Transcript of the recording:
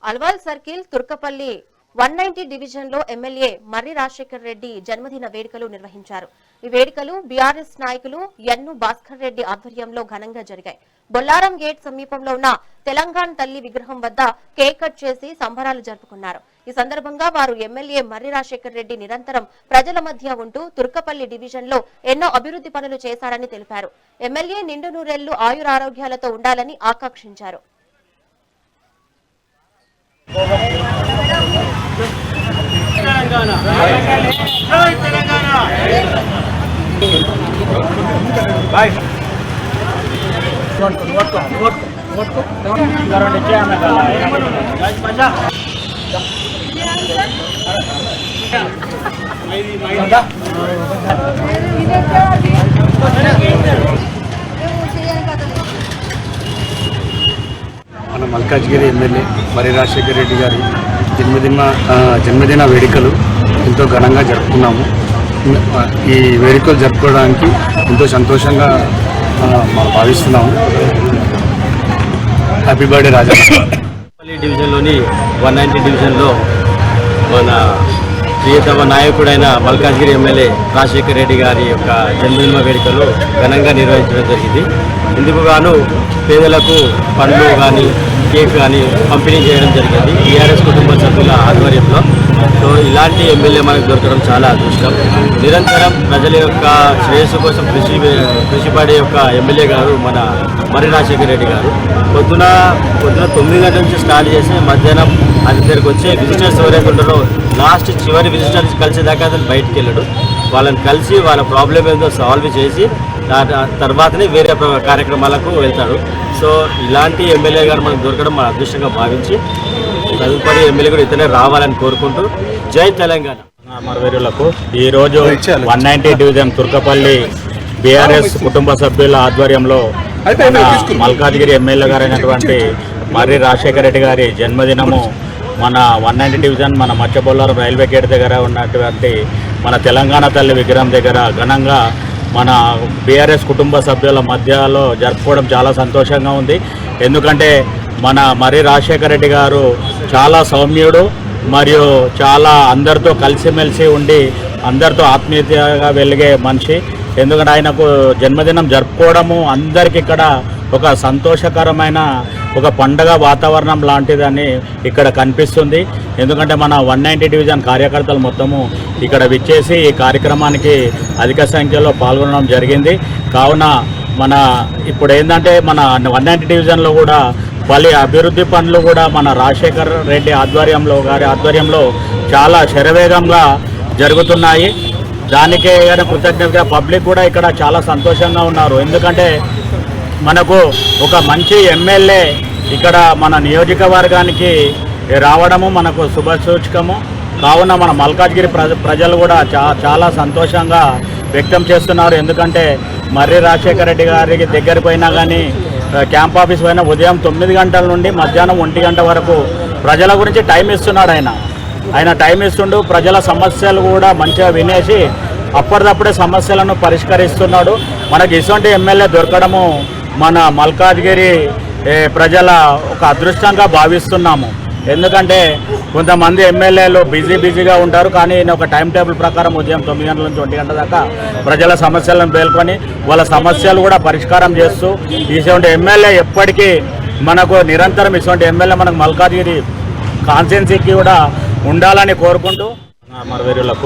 Alwal circle Turkapalli 190 division లో MLA మర్రి రాజశేఖర్ రెడ్డి జన్మదిన వేడుకలు నిర్వహించారు. ఈ వేడుకలు బీఆర్ఎస్ నాయకులు ఎన్ను భాస్కర్ రెడ్డి ఆధ్వర్యంలో ఘనంగా జరిగాయి. బొల్లారం గేట్ సమీపంలో ఉన్న తెలంగాణ తల్లి విగ్రహం వద్ద కేక్ కట్ చేసి సంబరాలు జరుపుకున్నారు. ఈ సందర్భంగా వారు ఎమ్మెల్యే మర్రి రాజశేఖర్ రెడ్డి నిరంతరం ప్రజల మధ్య ఉంటూ తుర్కపల్లి డివిజన్ లో ఎన్నో అభివృద్ధి పనులు చేశారని తెలిపారు. ఎమ్మెల్యే నిండు నూరేళ్లు ఆయురారోగ్యాలతో ఉండాలని ఆకాంక్షించారు. మన మల్కాజ్గిరి ఎమ్మెల్యే మర్రి రాజశేఖర్ రెడ్డి గారి జన్మదిన వేడుకలు ఎంతో ఘనంగా జరుపుకున్నాము. ఈ వేడుకలు జరుపుకోవడానికి ఎంతో సంతోషంగా మనం భావిస్తున్నాము. హ్యాపీ బర్త్డే రాజా. డివిజన్లోని 190 డివిజన్లో మన ప్రియతమ నాయకుడైన మల్కాజ్గిరి ఎమ్మెల్యే రాజశేఖర్ రెడ్డి గారి యొక్క జన్మదిన వేడుకలు ఘనంగా నిర్వహించడం జరిగింది. ఇందుకు గాను పేదలకు పండ్లు కానీ కేక్ కానీ పంపిణీ చేయడం జరిగింది టీఆర్ఎస్ కుటుంబ సభ్యుల ఆధ్వర్యంలో. సో ఇలాంటి ఎమ్మెల్యే మనకు దొరకడం చాలా అదృష్టం. నిరంతరం ప్రజల యొక్క శ్రేయస్సు కోసం కృషిపడే యొక్క ఎమ్మెల్యే గారు మన మర్రి రాజశేఖర్ రెడ్డి గారు. పొద్దున 9 గంటల నుంచి స్టార్ట్ చేసి మధ్యాహ్నం అది దగ్గరికి వచ్చే విజిటర్స్ ఎవరైతే ఉంటారో లాస్ట్ చివరి విజిటర్స్ కలిసేదాకా అతను బయటికి వెళ్ళడు. వాళ్ళని కలిసి వాళ్ళ ప్రాబ్లం ఏందో సాల్వ్ చేసి తర్వాతనే వేరే కార్యక్రమాలకు వెళ్తాడు. సో ఇలాంటి ఎమ్మెల్యే గారు మనకు దొరకడం మన అదృష్టంగా భావించి తదుపరి ఎమ్మెల్యే కూడా ఇతనే రావాలని కోరుకుంటూ జై తెలంగాణ. మరవేరులకు ఈరోజు 190 డివిజన్ తుర్కపల్లి బీఆర్ఎస్ కుటుంబ సభ్యుల ఆధ్వర్యంలో మల్కాజ్గిరి ఎమ్మెల్యే గారు అయినటువంటి మర్రి రాజశేఖర్ రెడ్డి గారి జన్మదినము మన 190 డివిజన్ మన మచ్చబొల్లారం రైల్వే గేట్ దగ్గర ఉన్నటువంటి మన తెలంగాణ తల్లి విగ్రహం దగ్గర ఘనంగా మన బీఆర్ఎస్ కుటుంబ సభ్యుల మధ్యలో జరుపుకోవడం చాలా సంతోషంగా ఉంది. ఎందుకంటే మన మర్రి రాజశేఖర్ రెడ్డి గారు చాలా సౌమ్యుడు మరియు చాలా అందరితో కలిసిమెలిసి ఉండి అందరితో ఆత్మీయతగా వెలిగే మనిషి. ఎందుకంటే ఆయనకు జన్మదినం జరుపుకోవడము అందరికి ఇక్కడ ఒక సంతోషకరమైన ఒక పండగ వాతావరణం లాంటిదని ఇక్కడ కనిపిస్తుంది. ఎందుకంటే మన 190 డివిజన్ కార్యకర్తలు మొత్తము ఇక్కడ విచ్చేసి ఈ కార్యక్రమానికి అధిక సంఖ్యలో పాల్గొనడం జరిగింది. కావున మన ఇప్పుడు ఏంటంటే మన 190 డివిజన్లో కూడా పలు అభివృద్ధి పనులు కూడా మన రాజశేఖర్ రెడ్డి ఆధ్వర్యంలో చాలా శరవేగంగా జరుగుతున్నాయి. దానికే కృతజ్ఞతగా పబ్లిక్ కూడా ఇక్కడ చాలా సంతోషంగా ఉన్నారు. ఎందుకంటే మనకు ఒక మంచి ఎమ్మెల్యే ఇక్కడ మన నియోజకవర్గానికి రావడము మనకు శుభసూచకము. కావున మన మల్కాజ్గిరి ప్రజలు కూడా చాలా సంతోషంగా వ్యక్తం చేస్తున్నారు. ఎందుకంటే మర్రి రాజశేఖర్ రెడ్డి గారికి దగ్గర పోయినా కానీ క్యాంప్ ఆఫీస్ పైన ఉదయం 9 గంటల నుండి మధ్యాహ్నం 1 గంట వరకు ప్రజల గురించి టైం ఇస్తున్నాడు. ఆయన టైం ఇస్తుండు. ప్రజల సమస్యలు కూడా మంచిగా వినేసి అప్పటిదప్పుడే సమస్యలను పరిష్కరిస్తున్నాడు. మనకి ఇటువంటి ఎమ్మెల్యే దొరకడము మన మల్కాజ్గిరి ప్రజల ఒక అదృష్టంగా భావిస్తున్నాము. ఎందుకంటే కొంతమంది ఎమ్మెల్యేలు బిజీగా ఉంటారు. కానీ ఒక టైం టేబుల్ ప్రకారం ఉదయం 9 గంటల నుంచి 1 గంట దాకా ప్రజల సమస్యలను పేర్కొని వాళ్ళ సమస్యలు కూడా పరిష్కారం చేస్తూ ఇటువంటి ఎమ్మెల్యే ఎప్పటికీ మనకు నిరంతరం ఇటువంటి ఎమ్మెల్యే మనకు మల్కాజ్గిరి కాన్స్టిట్యున్సీకి కూడా ఉండాలని కోరుకుంటూ మరవేరులకు